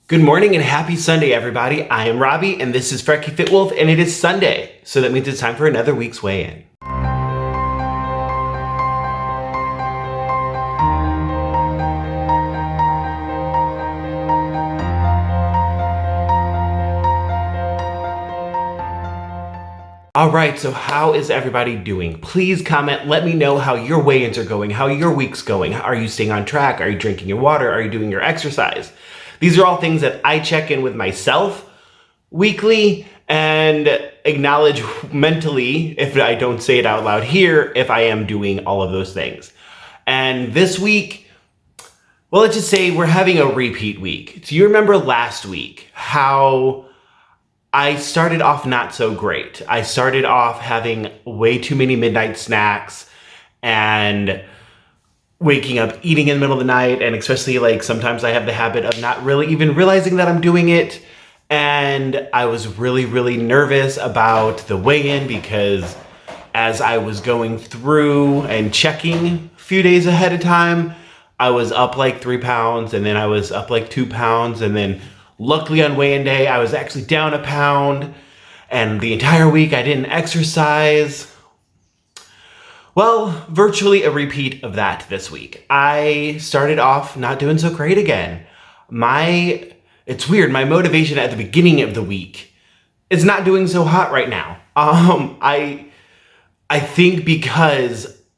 Good morning and happy Sunday, everybody. I am Robbie and this is FrekiFitWolf, and it is Sunday, so that means it's time for another week's weigh-in. All right, so how is everybody doing? Please comment, let me know how your weigh-ins are going, how your week's going. Are you staying on track? Are you drinking your water? Are you doing your exercise? These are all things that I check in with myself weekly and acknowledge mentally, if I don't say it out loud here, if I am doing all of those things. And this week, well, let's just say we're having a repeat week. Do you remember last week how I started off not so great? I started off having way too many midnight snacks and waking up eating in the middle of the night, and especially like sometimes I have the habit of not really even realizing that I'm doing it. And I was really nervous about the weigh-in because as I was going through and checking a few days ahead of time, I was up like 3 pounds, and then I was up like 2 pounds, and then luckily on weigh-in day I was actually down a pound, and the entire week I didn't exercise. Well, virtually a repeat of that this week. I started off not doing so great again. It's weird, my motivation at the beginning of the week is not doing so hot right now. I think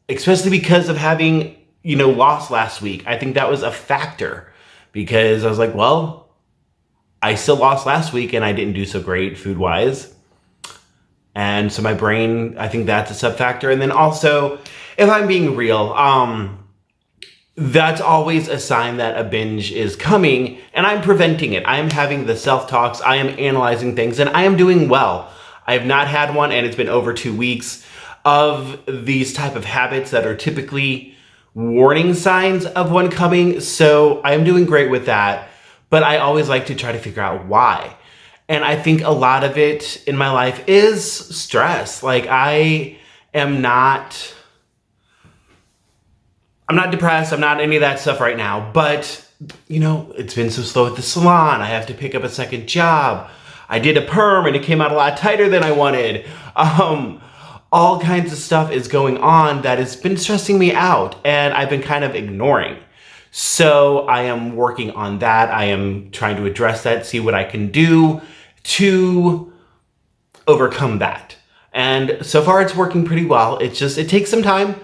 especially because of having, lost last week, I think that was a factor, because I was like, well, I still lost last week and I didn't do so great food-wise. And so my brain, I think that's a sub factor. And then also, if I'm being real, that's always a sign that a binge is coming, and I'm preventing it. I am having the self-talks, I am analyzing things, and I am doing well. I have not had one, and it's been over 2 weeks of these type of habits that are typically warning signs of one coming. So I am doing great with that, but I always like to try to figure out why. And I think a lot of it in my life is stress. Like I'm not depressed. I'm not any of that stuff right now, but it's been so slow at the salon. I have to pick up a second job. I did a perm and it came out a lot tighter than I wanted. All kinds of stuff is going on that has been stressing me out, and I've been kind of ignoring. So I am working on that. I am trying to address that, see what I can do to overcome that. And so far it's working pretty well. It takes some time,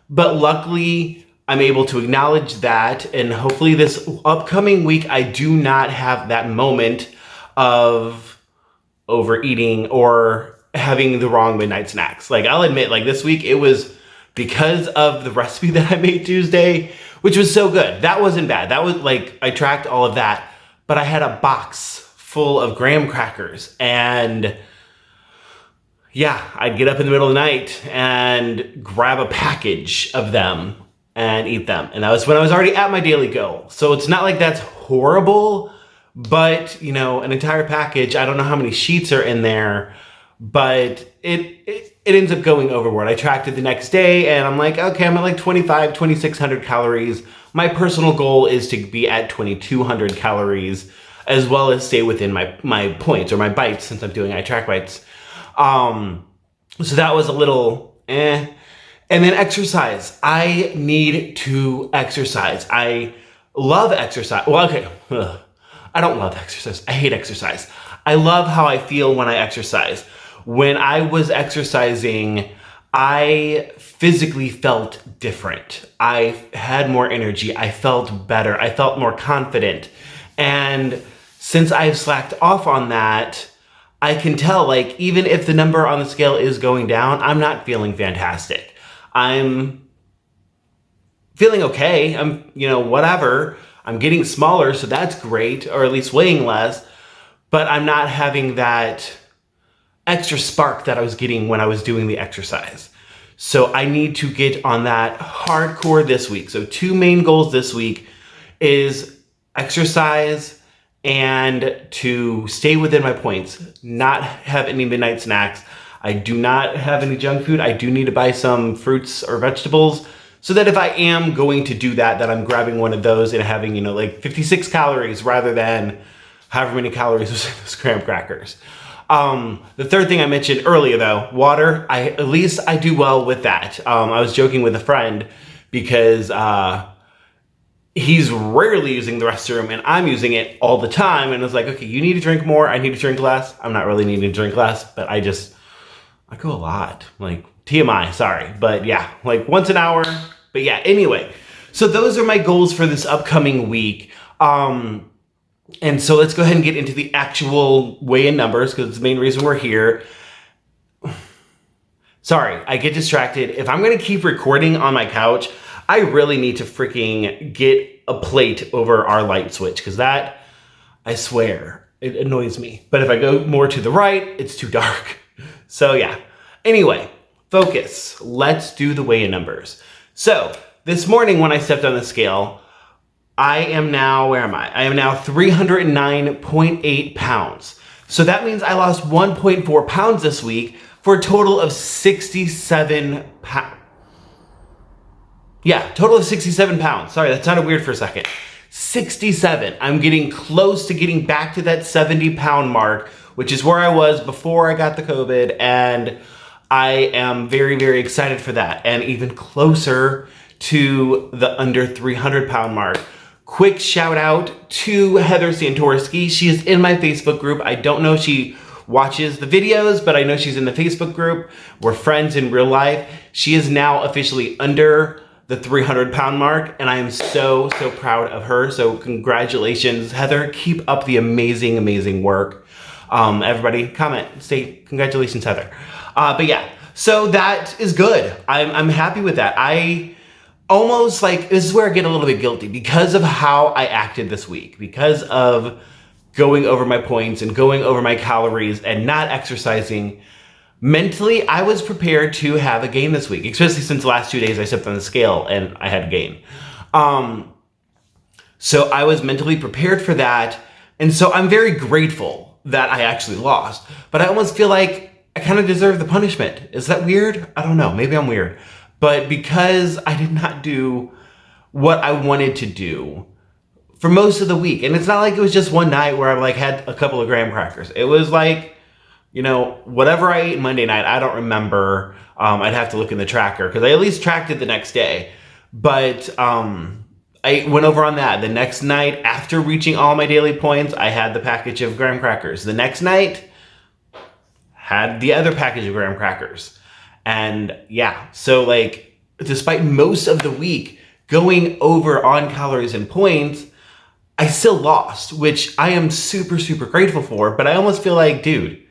but luckily I'm able to acknowledge that. And hopefully this upcoming week, I do not have that moment of overeating or having the wrong midnight snacks. Like I'll admit, like this week, it was because of the recipe that I made Tuesday, which was so good. That wasn't bad. That was like, I tracked all of that, but I had a box full of graham crackers, and yeah, I'd get up in the middle of the night and grab a package of them and eat them. And that was when I was already at my daily goal. So it's not like that's horrible, but an entire package, I don't know how many sheets are in there, but it ends up going overboard. I tracked it the next day and I'm like, okay, I'm at like 2,600 calories. My personal goal is to be at 2,200 calories, as well as stay within my points or my bites, since I'm doing iTrack bites. So that was a little And then exercise. I need to exercise. I love exercise. Well, okay. I don't love exercise. I hate exercise. I love how I feel when I exercise. When I was exercising, I physically felt different. I had more energy. I felt better. I felt more confident. And since I've slacked off on that, I can tell, like, even if the number on the scale is going down, I'm not feeling fantastic. I'm feeling okay. I'm, whatever. I'm getting smaller, so that's great, or at least weighing less, but I'm not having that extra spark that I was getting when I was doing the exercise. So I need to get on that hardcore this week. So 2 main goals this week is exercise and to stay within my points, not have any midnight snacks. I do not have any junk food. I do need to buy some fruits or vegetables so that if I am going to do that, that I'm grabbing one of those and having, like 56 calories rather than however many calories was in those graham crackers. The third thing I mentioned earlier though, water, at least I do well with that. I was joking with a friend because, he's rarely using the restroom and I'm using it all the time. And it's like, okay, you need to drink more. I need to drink less. I'm not really needing to drink less, but I go a lot, like TMI, sorry. But yeah, like once an hour. But yeah, anyway, so those are my goals for this upcoming week. And so let's go ahead and get into the actual weigh-in numbers because it's the main reason we're here. Sorry, I get distracted. If I'm going to keep recording on my couch, I really need to freaking get a plate over our light switch because that, I swear, it annoys me. But if I go more to the right, it's too dark. So yeah. Anyway, focus. Let's do the weigh-in numbers. So this morning when I stepped on the scale, I am now, where am I? I am now 309.8 pounds. So that means I lost 1.4 pounds this week for a total of 67 pounds. Yeah, total of 67 pounds. Sorry, that sounded weird for a second. 67. I'm getting close to getting back to that 70-pound mark, which is where I was before I got the COVID. And I am very, very excited for that. And even closer to the under 300-pound mark. Quick shout out to Heather Santorski. She is in my Facebook group. I don't know if she watches the videos, but I know she's in the Facebook group. We're friends in real life. She is now officially under the 300-pound mark, and I am so, so proud of her. So congratulations, Heather. Keep up the amazing, amazing work. Everybody comment, say congratulations, Heather. But yeah, so that is good. I'm happy with that. I almost like, this is where I get a little bit guilty because of how I acted this week, because of going over my points and going over my calories and not exercising. Mentally, I was prepared to have a gain this week, especially since the last 2 days I stepped on the scale and I had a gain. So I was mentally prepared for that. And so I'm very grateful that I actually lost, but I almost feel like I kind of deserve the punishment. Is that weird? I don't know. Maybe I'm weird. But because I did not do what I wanted to do for most of the week, and it's not like it was just one night where I like had a couple of graham crackers. It was like, you know, whatever I ate Monday night, I don't remember. I'd have to look in the tracker because I at least tracked it the next day. But I went over on that. The next night, after reaching all my daily points, I had the package of graham crackers. The next night, had the other package of graham crackers. And yeah, so like, despite most of the week going over on calories and points, I still lost, which I am super, super grateful for. But I almost feel like, dude,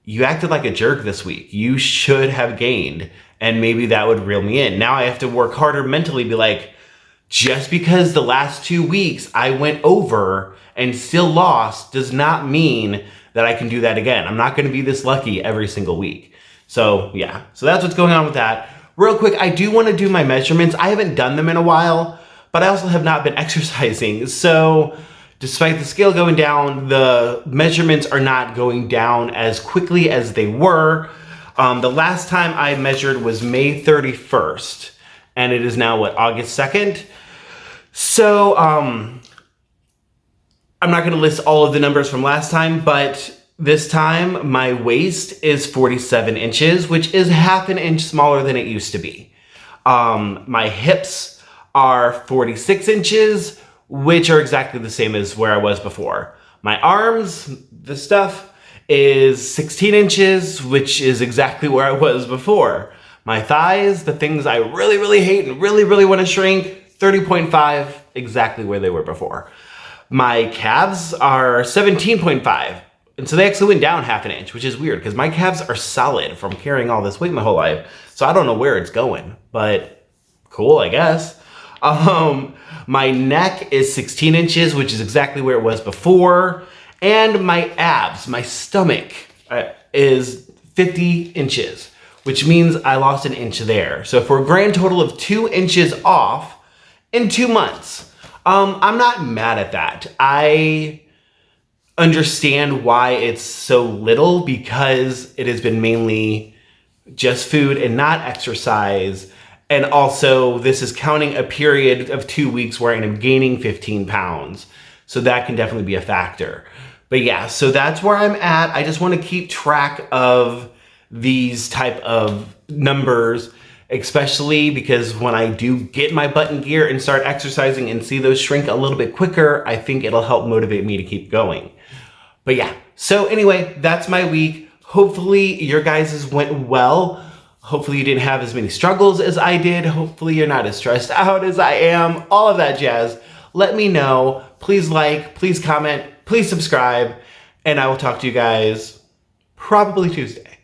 you acted like a jerk this week. You should have gained, and maybe that would reel me in. Now I have to work harder mentally, be like, just because the last 2 weeks I went over and still lost does not mean that I can do that again. I'm not gonna be this lucky every single week. So yeah, so that's what's going on with that. Real quick, I do wanna do my measurements. I haven't done them in a while, but I also have not been exercising. So despite the scale going down, the measurements are not going down as quickly as they were. The last time I measured was May 31st, and it is now, what, August 2nd? So I'm not gonna list all of the numbers from last time, but this time my waist is 47 inches, which is half an inch smaller than it used to be. My hips are 46 inches, which are exactly the same as where I was before. My arms, this stuff, is 16 inches, which is exactly where I was before. My thighs, the things I really, really hate and really, really want to shrink, 30.5, exactly where they were before. My calves are 17.5, and so they actually went down half an inch, which is weird because my calves are solid from carrying all this weight my whole life. So I don't know where it's going, but cool, I guess. My neck is 16 inches, which is exactly where it was before. And my abs, my stomach, is 50 inches, which means I lost an inch there. So for a grand total of 2 inches off in 2 months. I'm not mad at that. I understand why it's so little because it has been mainly just food and not exercise. And also, this is counting a period of 2 weeks where I am gaining 15 pounds. So that can definitely be a factor. But yeah, so that's where I'm at. I just want to keep track of these type of numbers, especially because when I do get my butt in gear and start exercising and see those shrink a little bit quicker, I think it'll help motivate me to keep going. But yeah, so anyway, that's my week. Hopefully your guys's went well. Hopefully you didn't have as many struggles as I did. Hopefully you're not as stressed out as I am. All of that jazz. Let me know. Please like, please comment, please subscribe, and I will talk to you guys probably Tuesday.